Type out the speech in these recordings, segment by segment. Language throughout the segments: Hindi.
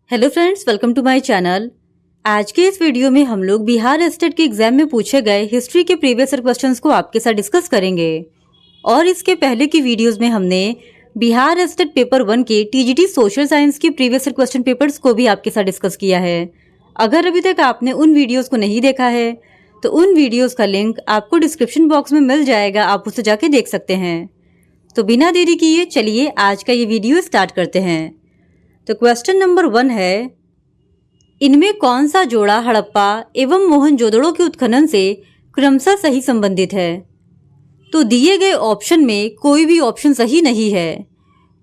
Hello friends, welcome to my channel. आज के इस वीडियो में हम लोग बिहार स्टेट के एग्जाम में पूछे गए हिस्ट्री के प्रीवियस ईयर क्वेश्चंस को आपके साथ डिस्कस करेंगे। और इसके पहले की वीडियोस में हमने बिहार स्टेट पेपर 1 के टीजीटी सोशल साइंस के प्रीवियस ईयर क्वेश्चन पेपर्स को भी आपके साथ डिस्कस किया है। अगर अभी तक आपने उन वीडियोज को नहीं देखा है तो उन वीडियोज का लिंक आपको डिस्क्रिप्शन बॉक्स में मिल जाएगा, आप उसे जाके देख सकते हैं। तो बिना देरी किए चलिए आज का ये वीडियो स्टार्ट करते हैं। तो क्वेश्चन नंबर 1 है, इनमें कौन सा जोड़ा हड़प्पा एवं मोहनजोदड़ो के उत्खनन से क्रमशः सही संबंधित है? तो दिए गए ऑप्शन में कोई भी ऑप्शन सही नहीं है,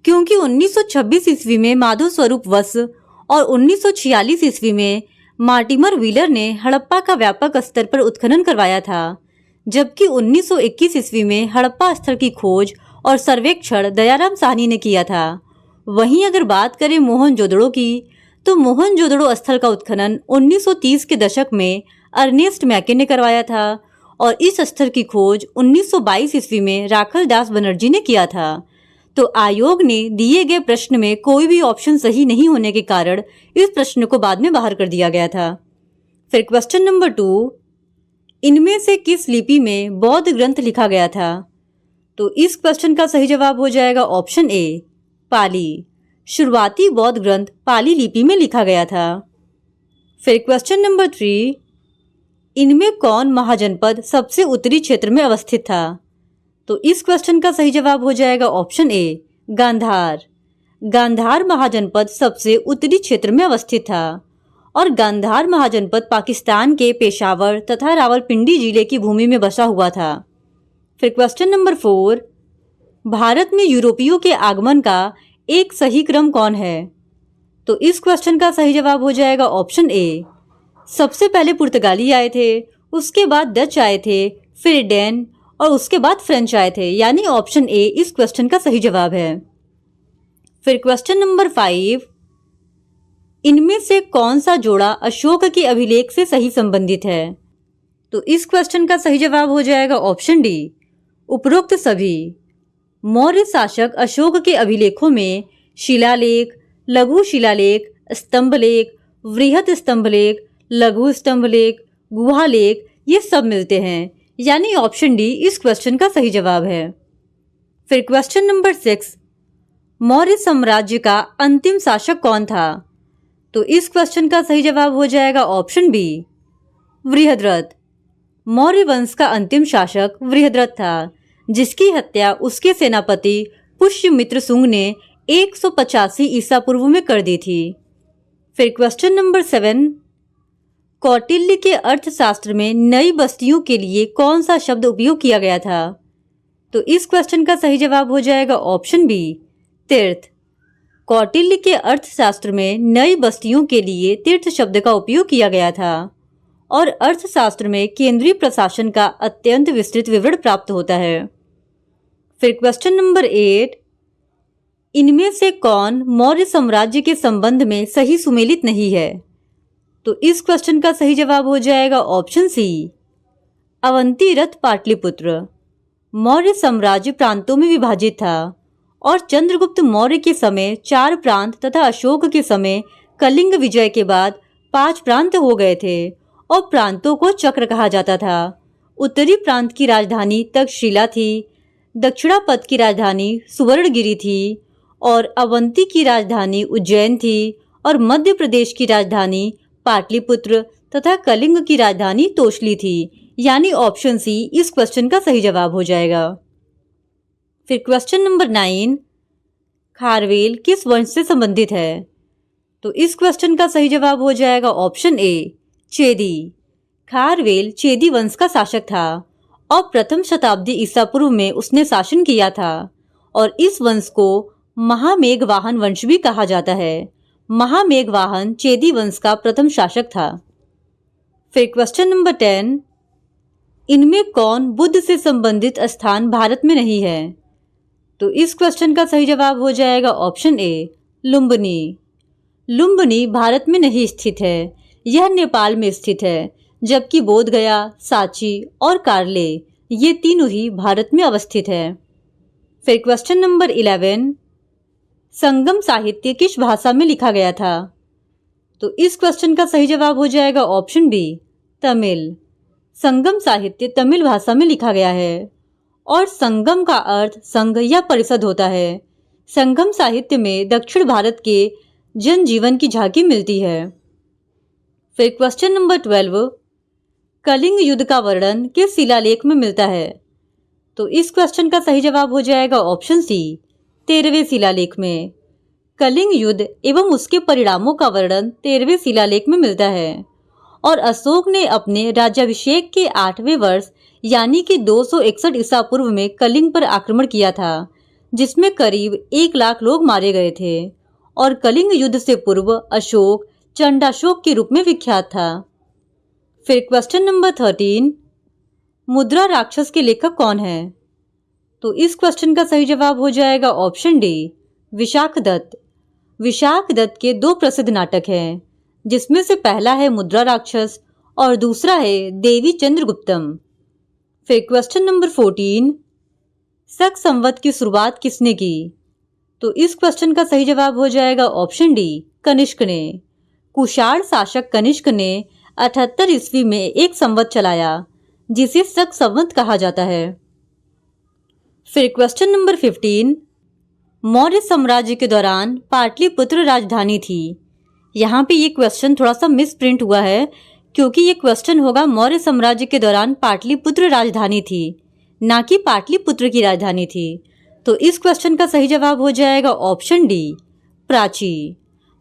क्योंकि 1926 ईस्वी में माधव स्वरूप वस और 1946 ईस्वी में मार्टिमर व्हीलर ने हड़प्पा का व्यापक स्तर पर उत्खनन करवाया था, जबकि 1921 ईस्वी में हड़प्पा स्थल की खोज और सर्वेक्षण दयाराम साहनी ने किया था। वहीं अगर बात करें मोहनजोदड़ो की, तो मोहनजोदड़ो स्थल का उत्खनन 1930 के दशक में अर्नेस्ट मैके ने करवाया था और इस स्थल की खोज 1922 ईस्वी में राखल दास बनर्जी ने किया था। तो आयोग ने दिए गए प्रश्न में कोई भी ऑप्शन सही नहीं होने के कारण इस प्रश्न को बाद में बाहर कर दिया गया था। फिर क्वेश्चन नंबर 2, इनमें से किस लिपि में बौद्ध ग्रंथ लिखा गया था? तो इस क्वेश्चन का सही जवाब हो जाएगा ऑप्शन ए, पाली। शुरुआती बौद्ध ग्रंथ पाली लिपि में लिखा गया था। फिर क्वेश्चन नंबर 3, इनमें कौन महाजनपद सबसे उत्तरी क्षेत्र में अवस्थित था? तो इस क्वेश्चन का सही जवाब हो जाएगा ऑप्शन ए, गांधार। गांधार महाजनपद सबसे उत्तरी क्षेत्र में अवस्थित था और गांधार महाजनपद पाकिस्तान के पेशावर तथा रावलपिंडी जिले की भूमि में बसा हुआ था। फिर क्वेश्चन नंबर 4, भारत में यूरोपियों के आगमन का एक सही क्रम कौन है? तो इस क्वेश्चन का सही जवाब हो जाएगा ऑप्शन ए, सबसे पहले पुर्तगाली आए थे, उसके बाद डच आए थे, फिर डेन और उसके बाद फ्रेंच आए थे, यानी ऑप्शन ए इस क्वेश्चन का सही जवाब है। फिर क्वेश्चन नंबर 5, इनमें से कौन सा जोड़ा अशोक के अभिलेख से सही संबंधित है? तो इस क्वेश्चन का सही जवाब हो जाएगा ऑप्शन डी, उपरोक्त सभी। मौर्य शासक अशोक के अभिलेखों में शिलालेख, लघु शिलालेख, स्तंभलेख, वृहत स्तंभलेख, लघु स्तंभलेख, गुहालेख ये सब मिलते हैं, यानी ऑप्शन डी इस क्वेश्चन का सही जवाब है। फिर क्वेश्चन नंबर 6, मौर्य साम्राज्य का अंतिम शासक कौन था? तो इस क्वेश्चन का सही जवाब हो जाएगा ऑप्शन बी, वृहद्रथ। मौर्य वंश का अंतिम शासक वृहद्रथ था, जिसकी हत्या उसके सेनापति पुष्यमित्र शुंग ने 185 ईसा पूर्व में कर दी थी। फिर क्वेश्चन नंबर 7, कौटिल्य के अर्थशास्त्र में नई बस्तियों के लिए कौन सा शब्द उपयोग किया गया था? तो इस क्वेश्चन का सही जवाब हो जाएगा ऑप्शन बी, तीर्थ। कौटिल्य के अर्थशास्त्र में नई बस्तियों के लिए तीर्थ शब्द का उपयोग किया गया था और अर्थशास्त्र में केंद्रीय प्रशासन का अत्यंत विस्तृत विवरण प्राप्त होता है। फिर क्वेश्चन नंबर 8, इनमें से कौन मौर्य साम्राज्य के संबंध में सही सुमेलित नहीं है? तो इस क्वेश्चन का सही जवाब हो जाएगा ऑप्शन सी, अवंती रथ पाटलिपुत्र। मौर्य साम्राज्य प्रांतों में विभाजित था और चंद्रगुप्त मौर्य के समय 4 प्रांत तथा अशोक के समय कलिंग विजय के बाद 5 प्रांत हो गए थे और प्रांतों को चक्र कहा जाता था। उत्तरी प्रांत की राजधानी तक्षशिला थी, दक्षिणापथ की राजधानी सुवर्णगिरी थी और अवंती की राजधानी उज्जैन थी और मध्य प्रदेश की राजधानी पाटलिपुत्र तथा कलिंग की राजधानी तोशली थी, यानी ऑप्शन सी इस क्वेश्चन का सही जवाब हो जाएगा। फिर क्वेश्चन नंबर 9, खारवेल किस वंश से संबंधित है? तो इस क्वेश्चन का सही जवाब हो जाएगा ऑप्शन ए, चेदी। खारवेल चेदी वंश का शासक था और प्रथम शताब्दी ईसा पूर्व में उसने शासन किया था और इस वंश को महामेघवाहन वंश भी कहा जाता है। महामेघवाहन चेदी वंश का प्रथम शासक था। फिर क्वेश्चन नंबर 10, इनमें कौन बुद्ध से संबंधित स्थान भारत में नहीं है? तो इस क्वेश्चन का सही जवाब हो जाएगा ऑप्शन ए, लुम्बिनी। लुम्बिनी भारत में नहीं स्थित है, यह नेपाल में स्थित है, जबकि बोधगया, सांची और कार्ले ये तीनों ही भारत में अवस्थित है। फिर क्वेश्चन नंबर 11, संगम साहित्य किस भाषा में लिखा गया था? तो इस क्वेश्चन का सही जवाब हो जाएगा ऑप्शन बी, तमिल। संगम साहित्य तमिल भाषा में लिखा गया है और संगम का अर्थ संघ या परिषद होता है। संगम साहित्य में दक्षिण भारत के जनजीवन की झांकी मिलती है। फिर क्वेश्चन नंबर 12, कलिंग युद्ध का वर्णन किस शिलालेख में मिलता है? तो इस क्वेश्चन का सही जवाब हो जाएगा ऑप्शन सी, 13वें शिलालेख में। कलिंग युद्ध एवं उसके परिणामों का वर्णन 13वें शिलालेख में मिलता है और अशोक ने अपने राज्याभिषेक के 8वें वर्ष यानी कि 261 ईसा पूर्व में कलिंग पर आक्रमण किया था, जिसमें करीब 1 लाख लोग मारे गए थे और कलिंग युद्ध से पूर्व अशोक चंडाशोक के रूप में विख्यात था। फिर क्वेश्चन नंबर 13, मुद्रा राक्षस के लेखक कौन है? तो इस क्वेश्चन का सही जवाब हो जाएगा ऑप्शन डी, विशाख दत्त। विशाख दत्त के 2 प्रसिद्ध नाटक हैं, जिसमें से पहला है मुद्रा राक्षस और दूसरा है देवी चंद्रगुप्तम। फिर क्वेश्चन नंबर 14, शक संवत की शुरुआत किसने की? तो इस क्वेश्चन का सही जवाब हो जाएगा ऑप्शन डी, कनिष्क ने। कुषाण शासक कनिष्क ने 78 ईस्वी में एक संवत चलाया, जिसे शक संवत कहा जाता है। फिर क्वेश्चन नंबर 15, मौर्य साम्राज्य के दौरान पाटलिपुत्र राजधानी थी। यहाँ पे ये क्वेश्चन थोड़ा सा मिस प्रिंट हुआ है, क्योंकि ये क्वेश्चन होगा मौर्य साम्राज्य के दौरान पाटलिपुत्र राजधानी थी, ना कि पाटलिपुत्र की राजधानी थी। तो इस क्वेश्चन का सही जवाब हो जाएगा ऑप्शन डी, प्राची।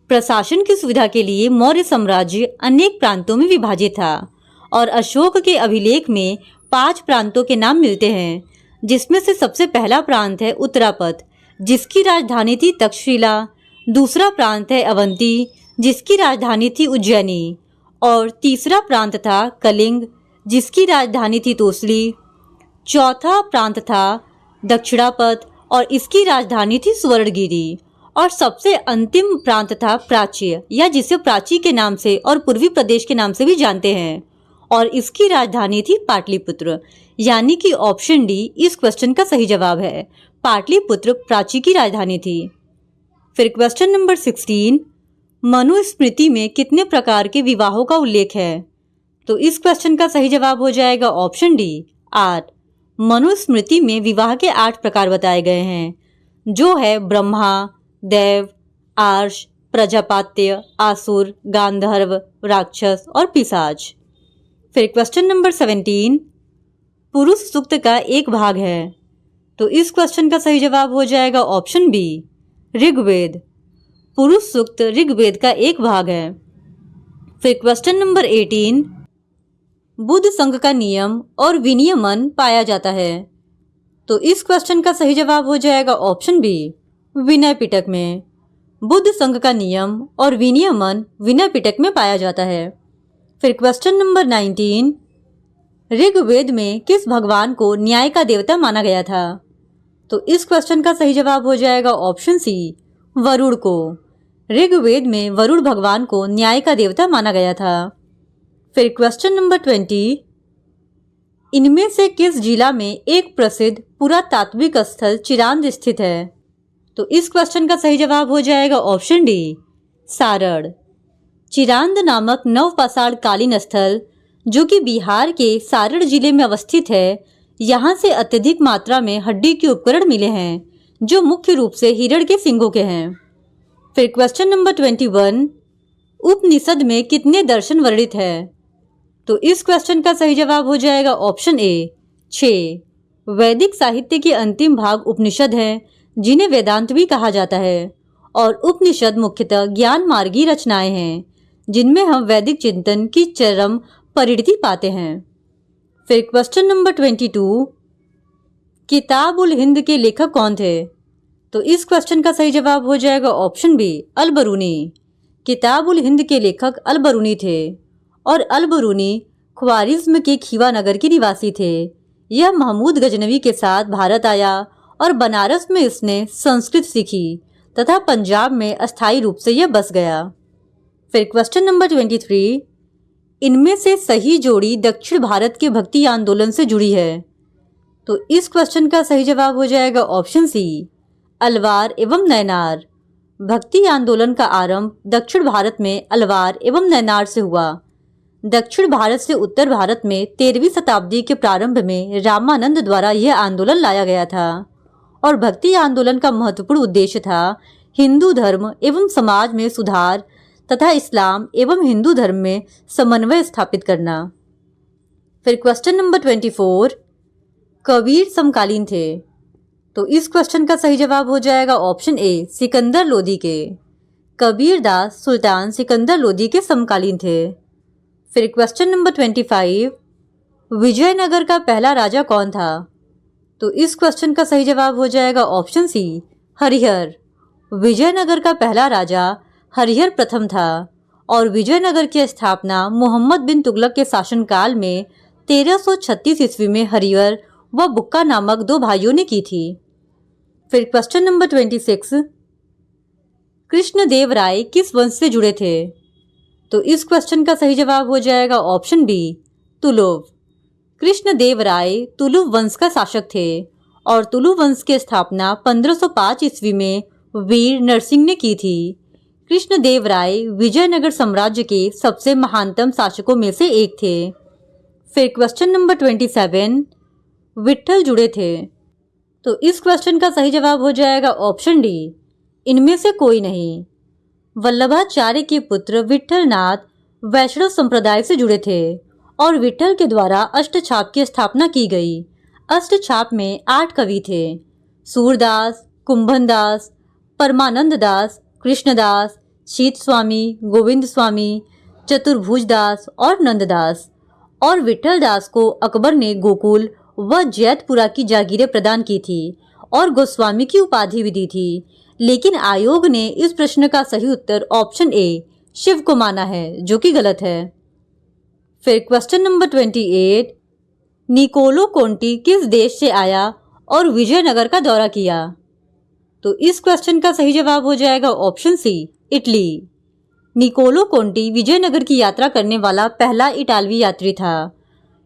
प्रशासन की सुविधा के लिए मौर्य साम्राज्य अनेक प्रांतों में विभाजित था और अशोक के अभिलेख में 5 प्रांतों के नाम मिलते हैं, जिसमें से सबसे पहला प्रांत है उत्तरापथ, जिसकी राजधानी थी तक्षशिला। दूसरा प्रांत है अवंती, जिसकी राजधानी थी उज्जैनी और तीसरा प्रांत था कलिंग, जिसकी राजधानी थी तोसली। चौथा प्रांत था दक्षिणापथ और इसकी राजधानी थी सुवर्णगिरी और सबसे अंतिम प्रांत था प्राच्य, या जिसे प्राची के नाम से और पूर्वी प्रदेश के नाम से भी जानते हैं, और इसकी राजधानी थी पाटलिपुत्र। यानी कि ऑप्शन डी इस क्वेश्चन का सही जवाब है, पाटलिपुत्र प्राची की राजधानी थी। फिर क्वेश्चन नंबर 16, मनुस्मृति में कितने प्रकार के विवाहों का उल्लेख है? तो इस क्वेश्चन का सही जवाब हो जाएगा ऑप्शन डी, 8। मनुस्मृति में विवाह के 8 प्रकार बताए गए हैं, जो है ब्रह्मा, देव, आर्ष, प्रजापात्य, आसुर, गांधर्व, राक्षस और पिशाच। फिर क्वेश्चन नंबर 17, पुरुष सूक्त का एक भाग है। तो इस क्वेश्चन का सही जवाब हो जाएगा ऑप्शन बी, ऋग्वेद। पुरुष सूक्त ऋग्वेद का एक भाग है। फिर क्वेश्चन नंबर 18, बुद्ध संघ का नियम और विनियमन पाया जाता है। तो इस क्वेश्चन का सही जवाब हो जाएगा ऑप्शन बी, विनय पिटक में। बुद्ध संघ का नियम और विनियमन विनय पिटक में पाया जाता है। फिर क्वेश्चन नंबर 19, ऋग्वेद में किस भगवान को न्याय का देवता माना गया था? तो इस क्वेश्चन का सही जवाब हो जाएगा ऑप्शन सी, वरुण को। ऋग्वेद में वरुण भगवान को न्याय का देवता माना गया था। फिर क्वेश्चन नंबर 20, इनमें से किस जिला में एक प्रसिद्ध पुरातात्विक स्थल चिरांद स्थित है? तो इस क्वेश्चन का सही जवाब हो जाएगा ऑप्शन डी, सारण। चिरांद नामक नवपाषाण कालीन स्थल, जो कि बिहार के सारण जिले में अवस्थित है, यहाँ से अत्यधिक मात्रा में हड्डी के उपकरण मिले हैं, जो मुख्य रूप से हिरण के सींगों के हैं। फिर क्वेश्चन नंबर 21, उपनिषद में कितने दर्शन वर्णित है? तो इस क्वेश्चन का सही जवाब हो जाएगा ऑप्शन ए, 6। वैदिक साहित्य के अंतिम भाग उपनिषद हैं, जिन्हें वेदांत भी कहा जाता है, और उपनिषद मुख्यतः ज्ञान मार्गी रचनाएं हैं, जिनमें हम वैदिक चिंतन की चरम परिणति पाते हैं। फिर क्वेश्चन नंबर 22, किताब उल हिंद के लेखक कौन थे? तो इस क्वेश्चन का सही जवाब हो जाएगा ऑप्शन बी, अल-बरूनी। किताब उल हिंद के लेखक अल-बरूनी थे और अल-बरूनी ख्वारिज्म के खीवा नगर के निवासी थे। यह महमूद गजनवी के साथ भारत आया और बनारस में इसने संस्कृत सीखी तथा पंजाब में अस्थायी रूप से यह बस गया। फिर क्वेश्चन नंबर 23, इनमें से सही जोड़ी दक्षिण भारत के भक्ति आंदोलन से जुड़ी है। तो इस क्वेश्चन का सही जवाब हो जाएगा ऑप्शन सी, अलवार एवं नैनार। भक्ति आंदोलन का आरंभ दक्षिण भारत में अलवार एवं नैनार से हुआ। दक्षिण भारत से उत्तर भारत में 13वीं शताब्दी के प्रारंभ में रामानंद द्वारा यह आंदोलन लाया गया था और भक्ति आंदोलन का महत्वपूर्ण उद्देश्य था हिंदू धर्म एवं समाज में सुधार तथा इस्लाम एवं हिंदू धर्म में समन्वय स्थापित करना। फिर क्वेश्चन नंबर 24, कबीर समकालीन थे। तो इस क्वेश्चन का सही जवाब हो जाएगा ऑप्शन ए, सिकंदर लोदी के। कबीर दास सुल्तान सिकंदर लोदी के समकालीन थे। फिर क्वेश्चन नंबर 25, विजयनगर का पहला राजा कौन था। तो इस क्वेश्चन का सही जवाब हो जाएगा ऑप्शन सी, हरिहर। विजयनगर का पहला राजा हरिहर प्रथम था और विजयनगर की स्थापना मोहम्मद बिन तुगलक के शासनकाल में 1336 ईस्वी में हरिहर व बुक्का नामक दो भाइयों ने की थी। फिर क्वेश्चन नंबर 26, कृष्णदेव राय किस वंश से जुड़े थे। तो इस क्वेश्चन का सही जवाब हो जाएगा ऑप्शन बी, तुलुव। कृष्णदेव राय तुलुव वंश का शासक थे और तुलुव वंश की स्थापना 1505 ईस्वी में वीर नरसिंह ने की थी। कृष्णदेव राय विजयनगर साम्राज्य के सबसे महानतम शासकों में से एक थे। फिर क्वेश्चन नंबर 27, विट्ठल जुड़े थे। तो इस क्वेश्चन का सही जवाब हो जाएगा ऑप्शन डी, इनमें से कोई नहीं। वल्लभाचार्य के पुत्र विट्ठलनाथ वैष्णव संप्रदाय से जुड़े थे और विट्ठल के द्वारा अष्टछाप की स्थापना की गई। अष्टछाप में 8 कवि थे, सूरदास, कुंभनदास, परमानंद दास, कृष्णदास, शीत स्वामी, गोविंद स्वामी, चतुर्भुज दास और नंददास। और विट्ठल दास को अकबर ने गोकुल व जैतपुरा की जागीरें प्रदान की थी और गोस्वामी की उपाधि भी दी थी, लेकिन आयोग ने इस प्रश्न का सही उत्तर ऑप्शन ए, शिव को माना है, जो कि गलत है। फिर क्वेश्चन नंबर 28, निकोलो कोंटी किस देश से आया और विजयनगर का दौरा किया। तो इस क्वेश्चन का सही जवाब हो जाएगा option C, Italy. Niccolo Conti Vijayanagar की यात्रा करने वाला पहला इटालवी यात्री था।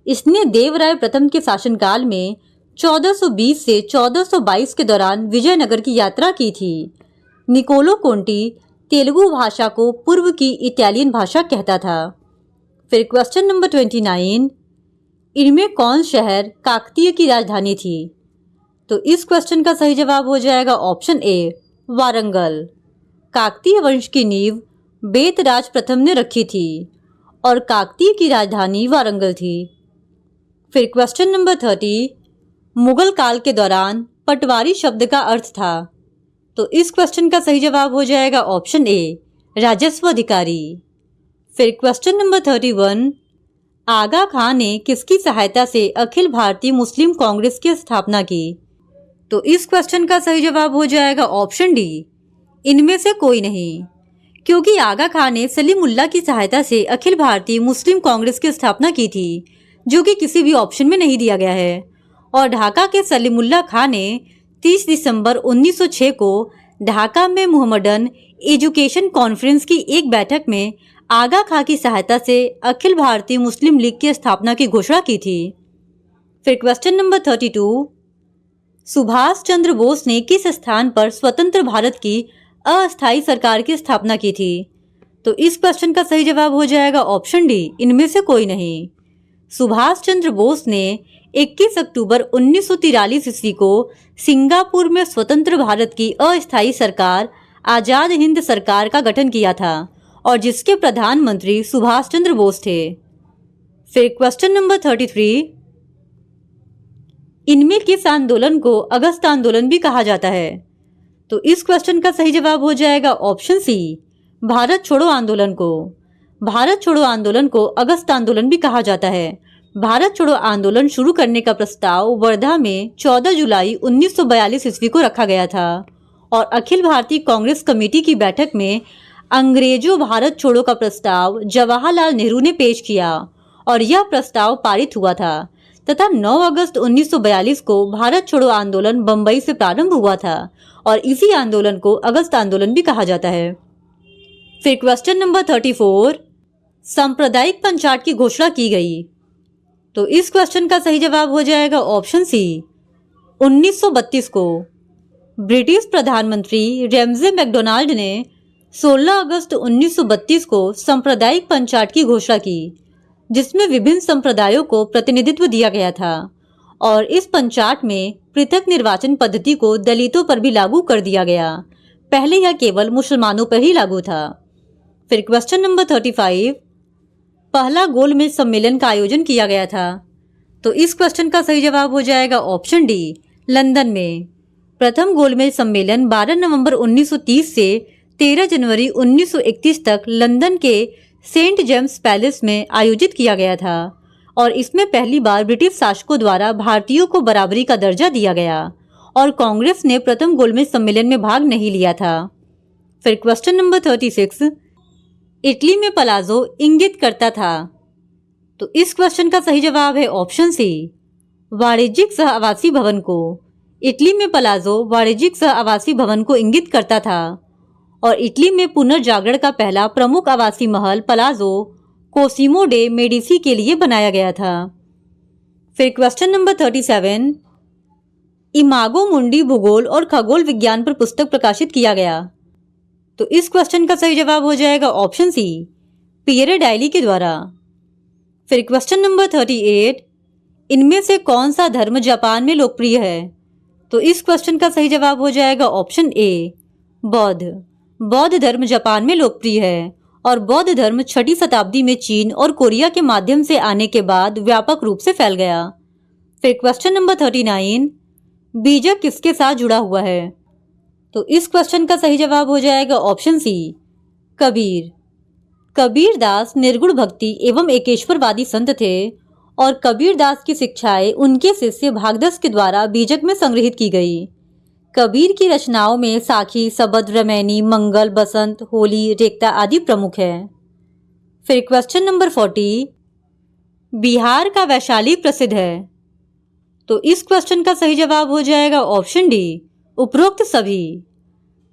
इसने देवराय प्रथम के शासनकाल में 1420 से 1422 के दौरान विजयनगर की यात्रा की थी। निकोलो कोंटी तेलुगु भाषा को पूर्व की इटालियन भाषा कहता था। फिर क्वेश्चन नंबर 29, इनमें कौन शहर काकतीय की राजधानी थी। तो इस क्वेश्चन का सही जवाब हो जाएगा ऑप्शन ए, वारंगल। काकतीय वंश की नींव बेतराज प्रथम ने रखी थी और काकतीय की राजधानी वारंगल थी। फिर क्वेश्चन नंबर 30, मुगल काल के दौरान पटवारी शब्द का अर्थ था। तो इस क्वेश्चन का सही जवाब हो जाएगा ऑप्शन ए, राजस्व अधिकारी। फिर क्वेश्चन नंबर 31, आगा खान ने किसकी सहायता से अखिल भारतीय मुस्लिम कांग्रेस की स्थापना की। तो इस क्वेश्चन का सही जवाब हो जाएगा ऑप्शन डी, इनमें से कोई नहीं, क्योंकि आगा खान ने सलीमुल्लाह की सहायता से अखिल भारतीय मुस्लिम कांग्रेस की स्थापना की थी, जो कि किसी भी ऑप्शन में नहीं दिया गया है। और ढाका के सलीमुल्लाह खान ने 30 दिसंबर 1906 को ढाका में मुहम्मदन एजुकेशन कॉन्फ्रेंस की एक बैठक में आगा खां की सहायता से अखिल भारतीय मुस्लिम लीग की स्थापना की घोषणा की थी। फिर क्वेश्चन नंबर 32, सुभाष चंद्र बोस ने किस स्थान पर स्वतंत्र भारत की अस्थायी सरकार की स्थापना की थी। तो इस क्वेश्चन का सही जवाब हो जाएगा ऑप्शन डी, इनमें से कोई नहीं। सुभाष चंद्र बोस ने 21 अक्टूबर 1943 ईस्वी को सिंगापुर में स्वतंत्र भारत की अस्थायी सरकार आजाद हिंद सरकार का गठन किया था और जिसके प्रधानमंत्री सुभाष चंद्र बोस थे। फिर क्वेश्चन नंबर 33, इनमें किस आंदोलन को अगस्त आंदोलन भी कहा जाता है। तो इस क्वेश्चन का सही जवाब हो जाएगा ऑप्शन सी, भारत छोड़ो आंदोलन को। भारत छोड़ो आंदोलन को अगस्त आंदोलन भी कहा जाता है। भारत छोड़ो आंदोलन शुरू करने का प्रस्ताव वर्धा में 14 जुलाई 1942 ईस्वी को रखा गया था और अखिल भारतीय कांग्रेस कमेटी की बैठक में अंग्रेजों भारत छोड़ो का प्रस्ताव जवाहरलाल नेहरू ने पेश किया और यह प्रस्ताव पारित हुआ था तथा 9 अगस्त 1942 को भारत छोड़ो आंदोलन बंबई से प्रारंभ हुआ था और इसी आंदोलन को अगस्त आंदोलन भी कहा जाता है। फिर क्वेश्चन नंबर 34, सांप्रदायिक पंचायत की घोषणा की गई। तो इस क्वेश्चन का सही जवाब हो जाएगा ऑप्शन सी, 1932 को। ब्रिटिश प्रधानमंत्री रैमजे मैकडोनाल्ड ने 16 अगस्त 1932 को सांप्रदायिक पंचायत की घोषणा की, जिसमें विभिन्न संप्रदायों को प्रतिनिधित्व दिया गया था और इस पंचायत में पृथक निर्वाचन पद्धति को दलितों पर भी लागू कर दिया गया। पहले यह केवल मुसलमानों पर ही लागू था। फिर क्वेश्चन नंबर 35, पहला गोलमेज सम्मेलन का आयोजन किया गया था। तो इस क्वेश्चन का सही जवाब हो जाएगा ऑप्शन डी, लंदन में। प्रथम गोलमेज सम्मेलन 12 नवंबर 1930 से 13 जनवरी 1931 तक लंदन के सेंट जेम्स पैलेस में आयोजित किया गया था और इसमें पहली बार ब्रिटिश शासकों द्वारा भारतीयों को बराबरी का दर्जा दिया गया और कांग्रेस ने प्रथम गोलमेज सम्मेलन में भाग नहीं लिया था। फिर क्वेश्चन नंबर 36, इटली में पलाज़ो इंगित करता था। तो इस क्वेश्चन का सही जवाब है ऑप्शन सी, वाणिज्यिक सह आवासीय भवन को। इटली में पलाज़ो वाणिज्यिक सह आवासीय भवन को इंगित करता था और इटली में पुनर्जागरण का पहला प्रमुख आवासीय महल पलाज़ो कोसिमो डे मेडिसी के लिए बनाया गया था। फिर क्वेश्चन नंबर 37, इमागो मुंडी भूगोल और खगोल विज्ञान पर पुस्तक प्रकाशित किया गया। तो इस क्वेश्चन का सही जवाब हो जाएगा ऑप्शन सी, पियरे डायली के द्वारा। फिर क्वेश्चन नंबर 38, इनमें से कौन सा धर्म जापान में लोकप्रिय है। तो इस क्वेश्चन का सही जवाब हो जाएगा ऑप्शन ए, बौद्ध। बौद्ध धर्म जापान में लोकप्रिय है और बौद्ध धर्म 6वीं शताब्दी में चीन और कोरिया के माध्यम से आने के बाद व्यापक रूप से फैल गया। फिर क्वेश्चन नंबर 39, बीजक किसके साथ जुड़ा हुआ है। तो इस क्वेश्चन का सही जवाब हो जाएगा ऑप्शन सी, कबीर। कबीर दास निर्गुण भक्ति एवं एकेश्वरवादी संत थे और कबीर दास की शिक्षाएं उनके शिष्य भागदस के द्वारा बीजक में संग्रहित की गई। कबीर की रचनाओं में साखी, सबद, रमैनी, मंगल, बसंत, होली, रेखता आदि प्रमुख है। फिर क्वेश्चन नंबर 40, बिहार का वैशाली प्रसिद्ध है। तो इस क्वेश्चन का सही जवाब हो जाएगा ऑप्शन डी, उपरोक्त सभी।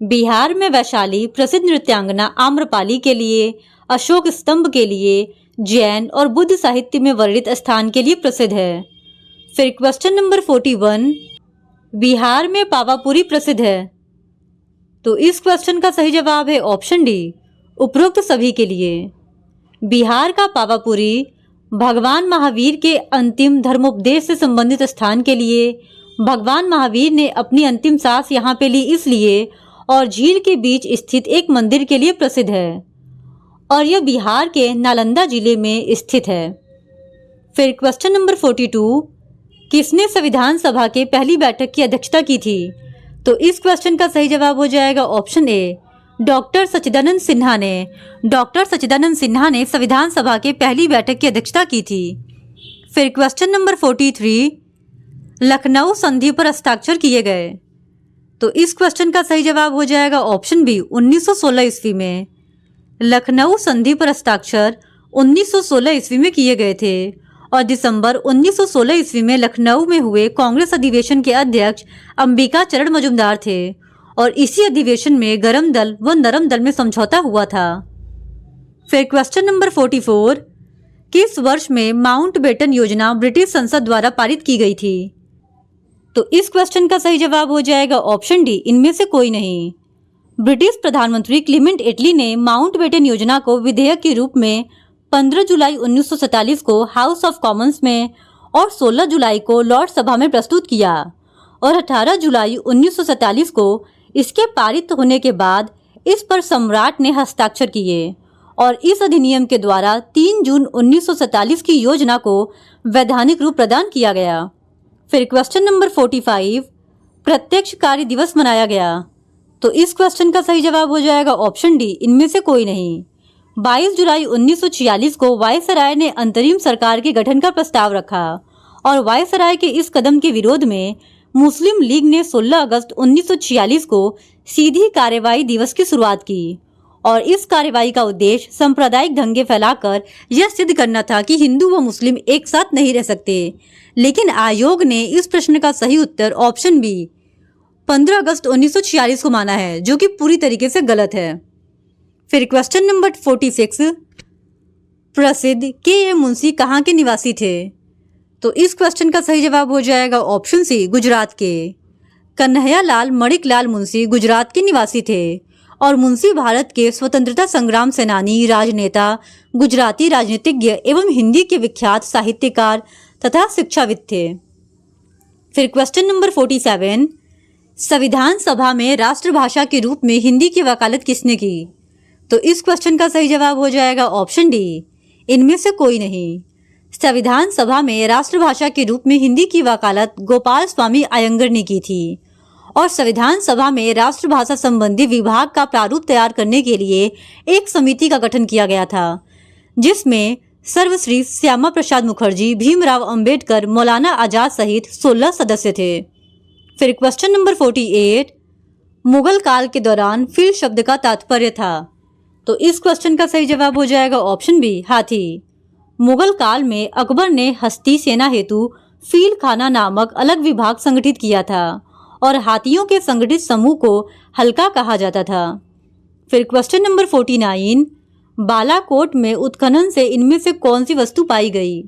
बिहार में वैशाली प्रसिद्ध नृत्यांगना आम्रपाली के लिए, अशोक स्तंभ के लिए, जैन और बुद्ध साहित्य में वर्णित स्थान के लिए प्रसिद्ध है। फिर क्वेश्चन नंबर 41, बिहार में पावापुरी प्रसिद्ध है। तो इस क्वेश्चन का सही जवाब है ऑप्शन डी, उपरोक्त सभी के लिए। बिहार का पावापुरी भगवान महावीर के अंतिम धर्मोपदेश से संबंधित स्थान के लिए, भगवान महावीर ने अपनी अंतिम सांस यहाँ पे ली इसलिए, और झील के बीच स्थित एक मंदिर के लिए प्रसिद्ध है और यह बिहार के नालंदा जिले में स्थित है। फिर क्वेश्चन नंबर 42, किसने संविधान सभा के पहली बैठक की अध्यक्षता की थी। तो इस क्वेश्चन का सही जवाब हो जाएगा ऑप्शन ए, डॉक्टर सच्चिदानंद सिन्हा ने। डॉक्टर सच्चिदानंद सिन्हा ने संविधान सभा के पहली बैठक की अध्यक्षता की थी। फिर क्वेश्चन नंबर 43, लखनऊ संधि पर हस्ताक्षर किए गए। तो इस क्वेश्चन का सही जवाब हो जाएगा ऑप्शन बी, 1916 ईस्वी में। लखनऊ संधि पर हस्ताक्षर 1916 ईस्वी में किए गए थे और दिसंबर 1916 ईस्वी में लखनऊ में हुए कांग्रेस अधिवेशन के अध्यक्ष अंबिका चरण मजूमदार थे और इसी अधिवेशन में गरम दल व नरम दल में समझौता हुआ था। फिर क्वेश्चन नंबर 44, किस वर्ष में माउंटबेटन योजना ब्रिटिश संसद द्वारा पारित की गई थी। तो इस क्वेश्चन का सही जवाब हो जाएगा ऑप्शन डी, इनमें से कोई नहीं। ब्रिटिश प्रधानमंत्री क्लीमेंट एटली ने माउंटबेटन योजना को विधेयक के रूप में 15 जुलाई 1947 को हाउस ऑफ कॉमन्स में और 16 जुलाई को लॉर्ड सभा में प्रस्तुत किया और 18 जुलाई 1947 को इसके पारित होने के बाद इस पर सम्राट ने हस्ताक्षर किए और इस अधिनियम के द्वारा 3 जून 1947 की योजना को वैधानिक रूप प्रदान किया गया। फिर क्वेश्चन नंबर 45, प्रत्यक्ष कार्य दिवस मनाया गया। तो इस क्वेश्चन का सही जवाब हो जाएगा ऑप्शन डी, इनमें से कोई नहीं। 22 जुलाई 1946 को वायसराय ने अंतरिम सरकार के गठन का प्रस्ताव रखा और वायसराय के इस कदम के विरोध में मुस्लिम लीग ने 16 अगस्त 1946 को सीधी कार्यवाही दिवस की शुरुआत की और इस कार्यवाही का उद्देश्य सांप्रदायिक दंगे फैलाकर यह सिद्ध करना था कि हिंदू व मुस्लिम एक साथ नहीं रह सकते। लेकिन आयोग ने इस प्रश्न का सही उत्तर ऑप्शन बी 15 अगस्त 1946 को माना है, जो कि पूरी तरीके से गलत है। फिर क्वेश्चन नंबर 46, प्रसिद्ध के मुंशी कहाँ के निवासी थे। तो इस क्वेश्चन का सही जवाब हो जाएगा ऑप्शन सी, गुजरात के। कन्हैयालाल मणिकलाल मुंशी गुजरात के निवासी थे और मुंशी भारत के स्वतंत्रता संग्राम सेनानी, राजनेता, गुजराती राजनीतिज्ञ एवं हिंदी के विख्यात साहित्यकार तथा शिक्षाविद थे। फिर क्वेश्चन नंबर 47, संविधान सभा में राष्ट्रभाषा के रूप में हिंदी की वकालत किसने की? तो इस क्वेश्चन का सही जवाब हो जाएगा ऑप्शन डी, इनमें से कोई नहीं। संविधान सभा में राष्ट्रभाषा के रूप में हिंदी की वकालत गोपाल स्वामी अयंगर ने की थी और संविधान सभा में राष्ट्रभाषा संबंधी विभाग का प्रारूप तैयार करने के लिए एक समिति का गठन किया गया था, जिसमें सर्वश्री श्यामा प्रसाद मुखर्जी, भीमराव अंबेडकर, मौलाना आजाद सहित 16 सदस्य थे। फिर क्वेश्चन नंबर 48, मुगल काल के दौरान फील शब्द का तात्पर्य था। तो इस क्वेश्चन का सही जवाब हो जाएगा ऑप्शन बी, हाथी। मुगल काल में अकबर ने हस्ती सेना हेतु फील खाना नामक अलग विभाग संगठित किया था और हाथियों के संगठित समूह को हल्का कहा जाता था। फिर क्वेश्चन नंबर 49, बालाकोट में उत्खनन से इनमें से कौन सी वस्तु पाई गई?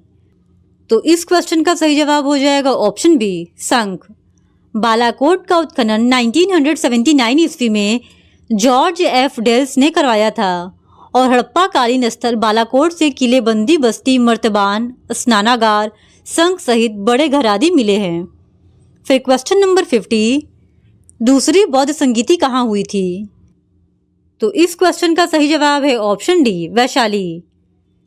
तो इस क्वेश्चन का सही जवाब हो जाएगा ऑप्शन बी, शंख। बालाकोट का उत्खनन 1979 ईस्वी में जॉर्ज एफ डेल्स ने करवाया था और हड़प्पा कालीन स्थल बालाकोट से किलेबंदी बस्ती, मर्तबान, स्नानागार, शंख सहित बड़े घर आदि मिले हैं। फिर क्वेश्चन नंबर 50, दूसरी बौद्ध संगीति कहाँ हुई थी? तो इस क्वेश्चन का सही जवाब है ऑप्शन डी, वैशाली।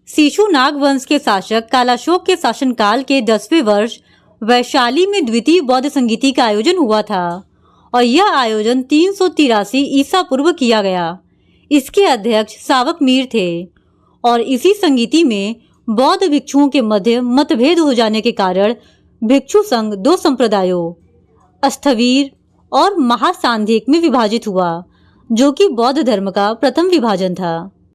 शिशु नाग वंश के शासक कालाशोक के शासनकाल के 10वें वर्ष वैशाली में द्वितीय बौद्ध संगीति का आयोजन हुआ था और यह आयोजन 383 ईसा पूर्व किया गया। इसके अध्यक्ष सावक मीर थे और इसी संगीति में बौद्ध भिक्षुओं के मध्य मतभेद हो जाने के कारण भिक्षु संघ 2 संप्रदायों स्थविर और महासांधिक में विभाजित हुआ, जो कि बौद्ध धर्म का प्रथम विभाजन था।